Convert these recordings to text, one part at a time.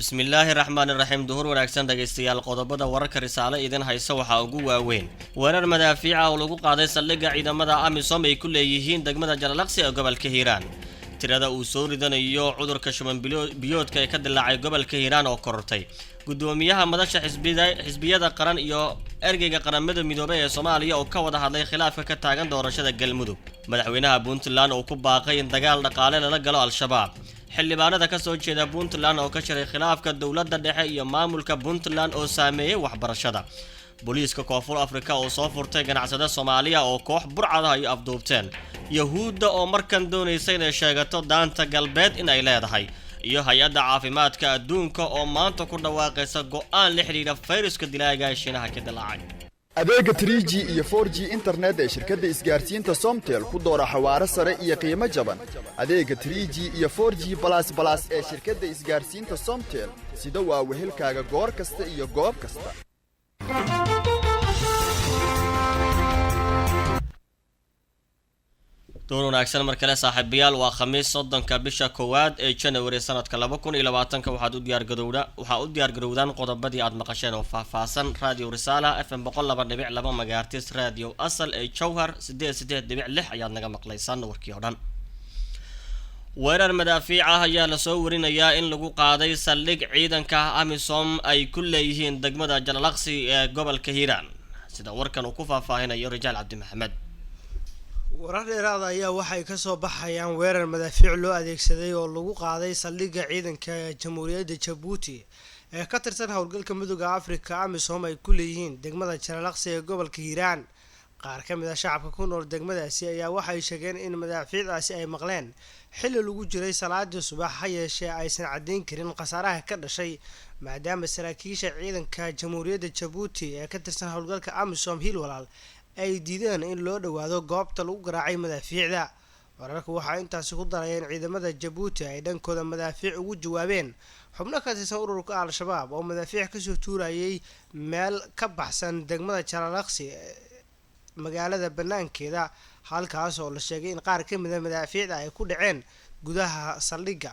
bismillaahi raxmaani raxiim duhur wanaagsan dhagaystayaal qodobada wararka risaale idin haysa waxaa ugu waaweyn weerar madaafiica oo lagu qaaday saldhigga ciidamada amisom ay ku leeyihiin degmada jalalaqsi ee gobolka hiiraan tirada uu soo ridanayo cudurka shuban biyoodka ee ka dilaacay gobolka hiiraan oo korortay gudoomiyaha madasha xisbiyada qaran iyo ergeyga qaramada midoobay ee Soomaaliya oo ka wada hadlay khilaafka ka taagan doorashada galmudug madaxweynaha Puntland oo ku baaqay in dagaal dhaqaale lala galo al-shabaab xildhibaanada ka soo jeeda Puntland oo ka shiray khilaafka dawladda dhexe iyo maamulka Puntland oo saameeyay waxbarashada booliiska koonfur Afrika oo soo furtay ganacsade Soomaaliya oo koox burcad ah ay afduubteen yahuudda oo markan doonaysa inay sheegato daanta galbeed in ay leedahay iyo hay'adda caafimaadka adduunka oo maanta ku dhawaaqaysa go'aan la xiriira fayraska dilaaga Shiinaha ka dilaacay adeega 3G iyo 4G internet ee shirkadda isgaarsiinta Somtel ku doora xawaare sare iyo qiimo jaban adeega 3G iyo 4G plus ee shirkadda isgaarsiinta Somtel sida waa wehelkaaga goor kasta iyo goob kasta door wanaagsan mar kale saaxiibayaal waa khamiis 30 bisha koowaad ee January sanadka 2020 waxaad u diyaar garowdaan qodobadii aad maqasheen oo faahfaahsan Radio Risala FM 102.2 MHz Radio Asal ee Jowhar 88.6 ayaad naga maqlaysaan warkii oo dhan weerar madaafiic ah ayaa la soo warinayaa in lagu qaaday saldhig ciidanka Amisom ay ku leeyihiin degmada Jalalaqsi ee gobolka Hiiraan sida warkan uu ku faahfaahinayo Rijaal Cabdi Maxamed warar dheeraad ayaa waxay ka soo baxayaan weerar madaafiic loo adeegsaday oo lagu qaaday saldhigga ciidanka Jamhuuriyadda Djibouti ee ka tirsan howlgalka Midowga Afrika Amisom ay ku leeyihiin degmada Jalalaqsi ee gobolka Hiiraan qaar ka mid ah shacabka ku nool degmadaasi ayaa waxay sheegeen in madaafiicdaasi ay maqleen xilli lagu jiray salaada subax ha yeeshee aysan cadeyn karin khasaaraha ka dhashay maadaama saraakiisha ciidanka Jamhuuriyadda Djibouti ee ka tirsan howlgalka Amisom Hiilwalaal ay diideen in loo dhawaado goobta lagu garaacay madaafiicda wararku waxa intaasi ku darayeen ciidamada Djibouti ay dhankooda madaafiic ugu jawaabeen xubno ka tirsan ururka al-shabaab oo madaafiic ka soo tuurayay meel ka baxsan degmada Jalalaqsi magaalada banaankeeda halkaas oo la sheegay in qaar ka mid ah madaafiicda ay ku dhaceen gudaha saldhigga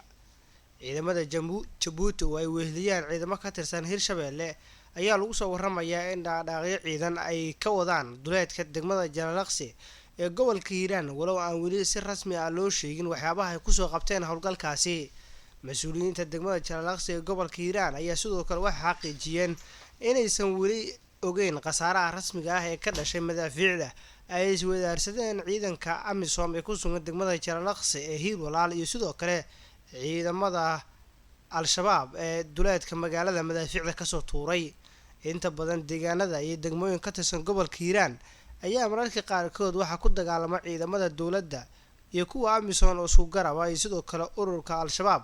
ciidamada Djibouti oo ay weheliyaan ciidamo ka tirsan Hirshabeelle ayaa lagu soo waramayaa in dhaaqyo ciidan ay ka wadaan duleedka degmada Jalalaqsi ee gobolka Hiiraan walow aan weli si rasmi ah loo sheegin waxyaabaha ay ku soo qabteen howlgalkaasi mas'uuliyiinta degmada Jalalaqsi ee gobolka Hiiraan ayaa sidoo kale wax xaqiijiyeen inaysan weli ogeyn khasaaraha rasmiga ah ee ka dhashay madaafiicda ay iswadaarsadeen ciidanka Amisom ee ku sugan degmada Jalalaqsi ee Hiilwalaal iyo sidoo kale ciidamada al-shabaab ee duleedka magaalada madaafiicda ka soo tuuray inta badan deegaanada iyo degmooyin ka tirsan gobolka Hiiraan ayaa mararka qaarkood waxaa ku dagaalama ciidamada dawladda iyo kuwa Amisom oo isku garab ah sidoo kale ururka al-shabaab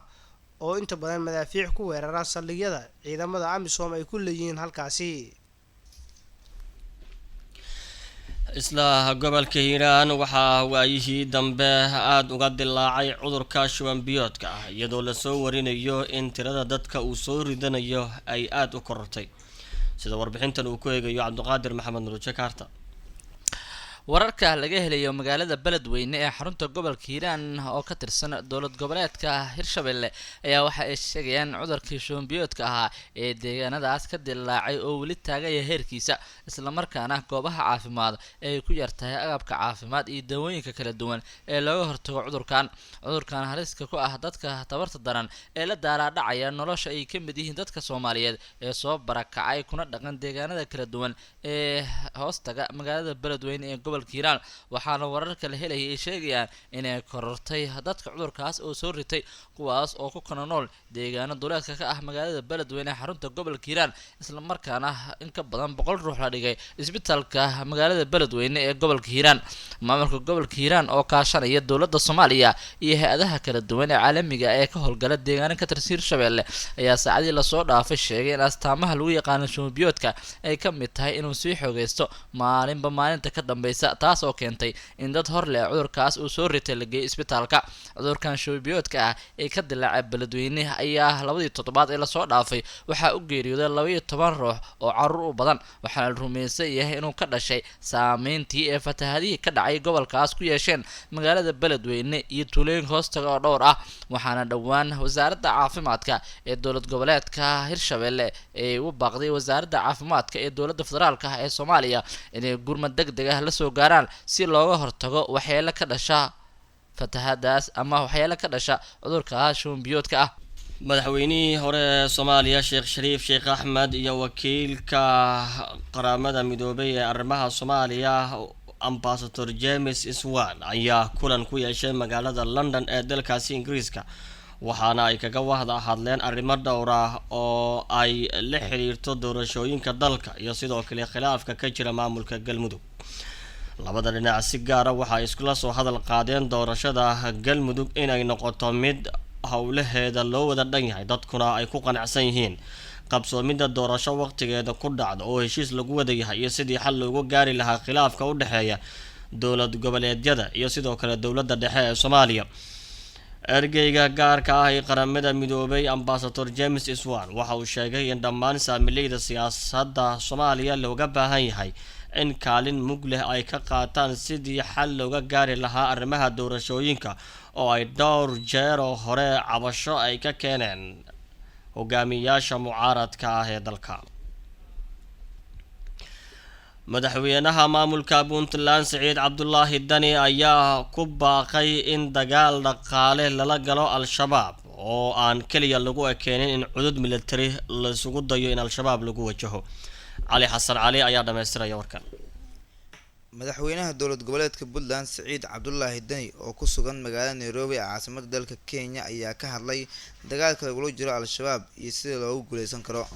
oo inta badan madaafiic ku weerara saldhigyada ciidamada Amisom ay ku leeyihiin halkaasi isla gobolka Hiiraan waxaa waayihii dambe aad uga dilaacay cudurka shuban biyoodka ah iyadoo la soo warinayo in tirada dadka uu soo ridanayo ay aad u korortay sida warbixintan uu ku eegayo Cabdiqaadir Maxamed Nuur Jakarta wararka laga helayo magaalada Beledweyne ee xarunta gobolka Hiiraan oo ka tirsan dowlad goboleedka Hirshabeelle ayaa waxa ay sheegayaan cudurkii shuban biyoodka ah ee deegaanadaas ka dilaacay oo weli taagaya heerkiisa isla markaana goobaha caafimaad ay ku yartahay agabka caafimaad iyo dawooyinka kala duwan ee looga hortago cudurkan haliska ku ah dadka tabarta daran ee la daaraadhacaya nolosha ay ka mid yihiin dadka Soomaaliyeed ee soo barakacay kuna dhaqan deegaanada kala duwan ee hoostaga magaalada Beledweyne ee Hiiraan waxaana wararka la helay ay sheegayaan inay korortay dadka cudurkaas oo soo ritay kuwaas oo ku kana nool deegaano duleedka ka ah magaalada Beledweyne ee xarunta gobolka Hiiraan isla markaana in ka badan 100 ruux la dhigay isbitaalka magaalada Beledweyne ee gobolka Hiiraan maamulka gobolka Hiiraan oo kaashanaya dowladda Soomaaliya iyo hay'adaha kala duwan ee caalamiga ee ka howlgala deegaanka ka tirsan Hirshabeelle ayaa saacadii la soo dhaafay sheegay in astaamaha lagu yaqaan shuban biyoodka ay ka mid tahay inuu sii xoogeysto maalinba maalinta ka dambaysa caafimaadkiisa taas oo keentay in dad hor leh cudurkaas uu soo ritay la geeyay isbitaalka. cudurkan shubanbiyoodka ah ee ka dilaacay beledweyne ayaa 2 toddobaad ee lasoo dhaafay waxaa u geeriyooday 12 ruux oo caruur u badan, waxaana la rumaysan yahay inuu ka dhashay saameyntii ee fatahaadihii ka dhacay gobolkaas ku yeesheen magaalada beledweyne iyo tuulooyin hoostaga oo dhowr ah. waxaana dhowaan wasaaradda caafimaadka ee dowlad goboleedka Hirshabelle ee u baaqday wasaaradda caafimaadka ee dowladda federaalka ee Soomaaliya inay gurmad degdeg ah la soo gaaraan si looga hortago waxyeelo ka dhasha fatahaadaas ama waxyeelo ka dhasha cudurka shubanbiyoodka ah. madaxweynihii hore ee Soomaaliya Sheekh Shariif Sheekh Axmed iyo wakiilka qaramada midoobay ee arrimaha Soomaaliya Ambassador James Iswan ayaa kulan ku yeeshay magaalada London ee dalkaasi Ingiriiska, waxaana ay kaga wada hadleen arrimo dhowr ah oo ay la xiriirto doorashooyinka dalka iyo sidoo kale khilaafka ka jira maamulka Galmudug. labada dhinac si gaar ah waxa ay iskula soo hadal qaadeen doorashada Galmudug inay noqoto mid howlaheeda loo wada dhan yahay, dadkuna ay ku qanacsan yihiin qabsoomida doorasho waqtigeeda ku dhacdo oo heshiis lagu wada yahay iyo sidii xal loogu gaari lahaa khilaafka u dhaxeeya dowlad goboleedyada iyo sidoo kale dowladda dhexe ee Soomaaliya. ergeyga gaarka ah ee qaramada midoobay Ambassador James Iswan waxa uu sheegay in dhammaan saamileyda siyaasadda Soomaaliya looga baahan yahay in kaalin mug leh ay ka qaataan sidii xal looga gaari lahaa arrimaha doorashooyinka oo ay dhowr jeer oo hore cabasho ay ka keeneen hogaamiyayaasha mucaaradka ah ee dalka. madaxweynaha maamulka Puntland Siciid Cabdullaahi Dani ayaa ku baaqay in dagaal dhaqaale lala galo Al-Shabaab oo aan kaliya lagu ekeenin in cudud military la isugu dayo in Al-Shabaab lagu wajaho. Cali Xasan Cali ayaa dhameystiraya warkan. madaxweynaha dowlad goboleedka Puntland Siciid Cabdullaahi Dani oo ku sugan magaalada Nairobi ee caasimadda dalka Kenya ayaa ka hadlay dagaalka lagula jiro Al-Shabaab iyo sida loogu guuleysan karo.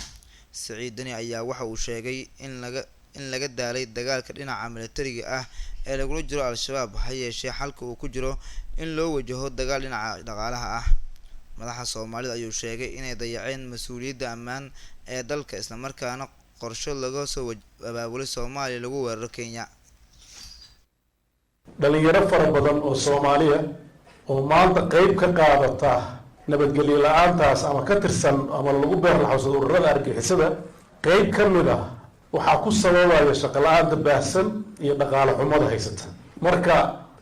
Siciid Dani ayaa waxa uu sheegay in laga daalay dagaalka dhinaca militariga ah ee lagula jiro Al-Shabaab, ha yeeshee xalka uu ku jiro in loo wajaho dagaal dhinaca dhaqaalaha ah. madaxa Soomaalida ayuu sheegay inay dayaceen mas'uuliyadda ammaan ee dalka isla markaana qorshe laga soo abaabulay Soomaaliya lagu weeraro Kenya. dhalinyaro fara badan oo Soomaaliya oo maanta qayb ka qaadata nabadgelyo la'aantaas ama ka tirsan ama lagu beer laxawsado ururada argixisada, qayb ka mid ah waxaa ku sababaya shaqo la'aanta baahsan iyo dhaqaale xumada haysata. marka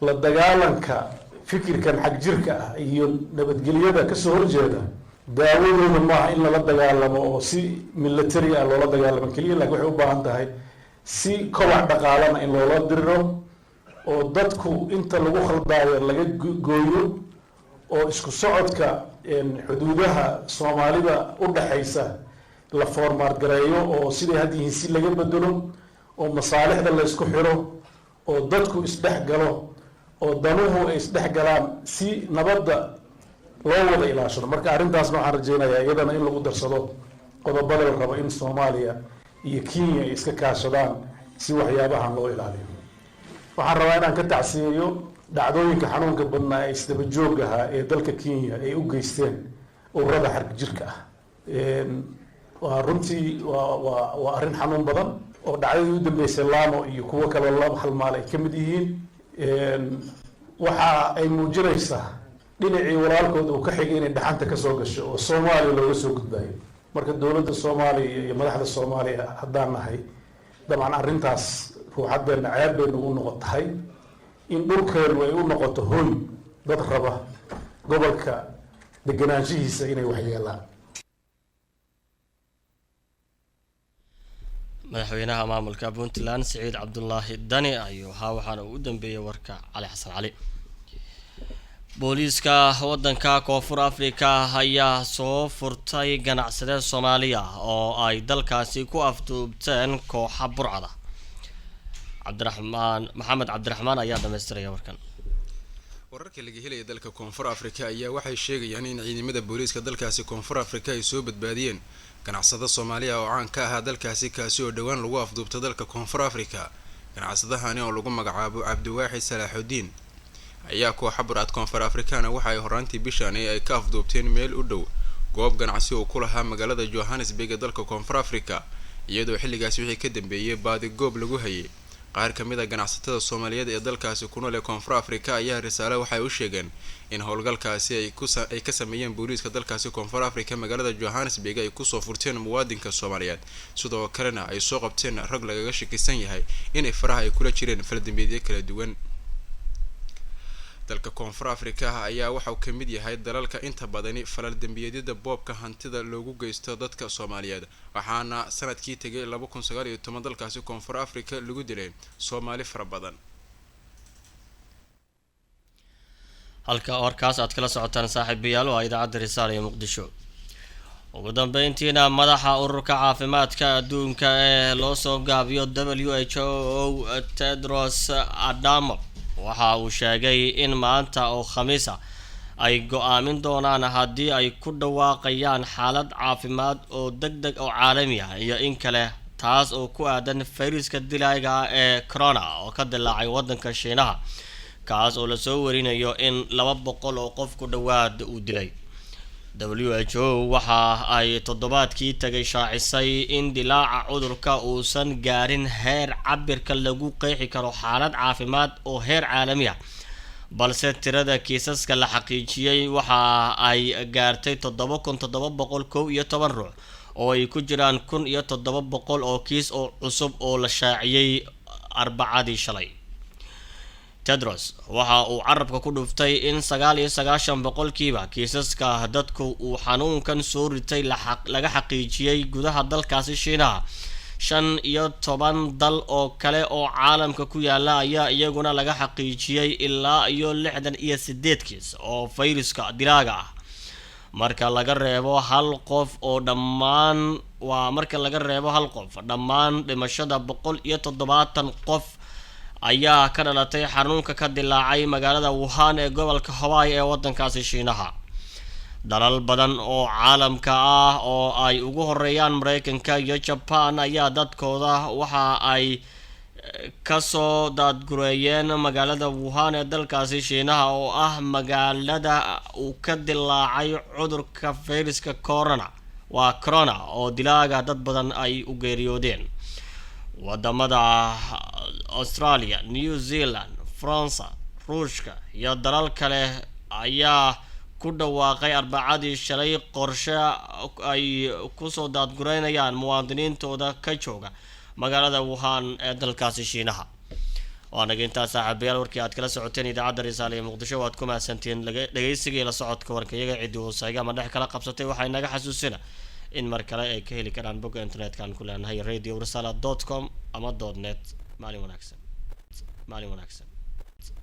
la dagaalanka fikirkan xag jirka ah iyo nabadgelyada kasoo horjeeda daawadooda maaha in lala dagaalamo oo si military ah loola dagaalamo keliya, laakiin waxay u baahan tahay si kobac dhaqaalana in loola diriro oo dadku inta lagu khaldaayo laga gooyo oo isku socodka xuduudaha Soomaalida u dhaxaysa la formaat gareeyo oo sidii had yihiin si laga bedelo oo masaalixda la isku xiro oo dadku isdhex galo oo danuhu ay isdhex galaan si nabadda loo wada ilaashado. marka arrintaasna waxaan rajeynayaa iyadana in lagu darsado qodobada la rabo in Soomaaliya iyo Kenya ay iska kaashadaan si waxyaabahan loo ilaaliyo. waxaan rabaa inaan ka tacsiyeeyo dhacdooyinka xanuunka badnaa ee isdaba joog ahaa ee dalka Kenya ay u geysteen ururada xarg jirka ah. waa runtii waa arrin xanuun badan oo dhacdadii u dambeysay Laamo iyo kuwo kale laba hal maal ay ka mid yihiin. waxa ay muujinaysaa dhinacii walaalkood uu ka xigay inay dhaxanta ka soo gasho oo Soomaaliya looga soo gudbayo. marka dowladda Soomaaliya iyo madaxda Soomaaliya haddaan nahay dabcan arrintaas ruuxadeena ceeb bay nagu noqotahay in dhulkeenu ay u noqoto hooy dad raba gobolka deganaanshihiisa inay waxyeelaan. madaxweynaha maamulka Puntland Siciid Cabdullaahi Dani ayuu waxaana uu u dambeeyay warka Cali Xasan Cali. booliiska wadanka Koonfur Afrika ayaa soo furtay ganacsade Soomaaliya oo ay dalkaasi ku afduubteen kooxa burcada. Maxamed Cabdiraxmaan ayaa dhameystiraya warkan. wararka laga helay dalka Koonfur Afrika ayaa waxay sheegayaan in ciidamada booliiska dalkaasi Koonfur Afrika ay soo badbaadiyeen ganacsade Soomaaliya oo caan ka ah dalkaasi kaasi oo dhawaan lagu afduubtay dalka Koonfur Afrika. ganacsadahani oo lagu magacaabo Cabdiwaaxid Salaaxudiin ayaa kooxa burcad Koonfur Afrikaana waxa ay horaantii bishan ay ka afduubteen meel u dhow goob ganacsi oo ku lahaa magaalada Johannesburg ee dalka Koonfur Afrika, iyadoo xilligaas wixii ka dambeeyay baadi goob lagu hayay qaar ka mid a ganacsatada soomaaliyeed ee dalkaasi ku nool ee koonfur afrika ayaa risaale waxay u sheegeen in howlgalkaasi ay ka sameeyeen booliiska dalkaasi koonfur afrika magaalada johannesburg ay kusoo furteen muwaadinka soomaaliyeed sidoo kalena ay soo qabteen rag lagaga shakisan yahay inay faraha ay kula jireen faldambiyeedyo kala duwan. dalka koonfur afrika ayaa waxa uu ka mid yahay dalalka inta badani falal dambiyeedyada boobka hantida loogu geysto dadka soomaaliyeed waxaana sanadkii tegay 2019 dalkaasi koonfur afrika lagu dilay soomaali fara badan. halka warkaas aad kala socotaan saaxiibayaal waa idaacadda risaale ee muqdisho. ugu dambeyntiina madaxa ururka caafimaadka adduunka ee loo soo gaabiyo WHO Tedros Adhanom waxa uu sheegay in maanta oo khamiis ah ay go'aamin doonaan haddii ay ku dhawaaqayaan xaalad caafimaad oo degdeg oo caalami ah iyo in kale taas oo ku aadan fayraska dilaaga ee corona oo ka dilaacay waddanka Shiinaha kaas oo la soo warinayo in 200 oo qof ku dhawaad uu dilay. WHO waxa ay toddobaadkii tagay shaacisay in dilaaca cudurka uusan gaarin heer cabirka lagu qeexi karo xaalad caafimaad oo heer caalami ah balse tirada kiisaska la xaqiijiyay waxa ay gaartay 7711 ruux oo ay ku jiraan 1700 oo kiis oo cusub oo la shaaciyay Arbacadii shalay. Tedros waxa uu carabka ku dhuftay in 99% kiisaska dadku uu xanuunkan soo ritay laga xaqiijiyay gudaha dalkaasi Shiinaha. 15 dal oo kale oo caalamka ku yaala ayaa iyaguna laga xaqiijiyay ilaa iyo 68 kiis oo fayraska dilaaga ah. marka laga reebo hal qof dhammaan dhimashada 170 qof ayaa ka dhalatay xanuunka ka dilaacay magaalada Wuhan ee gobolka Hubei ee waddankaasi Shiinaha. dalal badan oo caalamka ah oo ay ugu horeeyaan Mareykanka iyo Japan ayaa dadkooda waxa ay ka soo daadgureeyeen magaalada Wuhan ee dalkaasi Shiinaha oo ah magaalada uu ka dilaacay cudurka fayraska corona oo dilaaga dad badan ay u geeriyoodeen. wadamada Australia, New Zealand, France, Ruushka iyo dalal kale ayaa ku dhawaaqay Arbacadii shalay qorshe ay ku soo daadgureynayaan muwaadiniintooda ka jooga magaalada Wuhan ee dalkaasi Shiinaha. waana intaa saaxiibayaal warkii aad kala socoteen idaacadda Risaale ee Muqdisho waad ku mahadsantiin dhageysiga la socodka warkayaga cidii hoosayga ma dhex kala qabsatay waxay naga xasuusina in mar kale ay ka heli karaan bogga internet-kan ku leenahay radiorisala.com ama .net. maalin wanaagsan.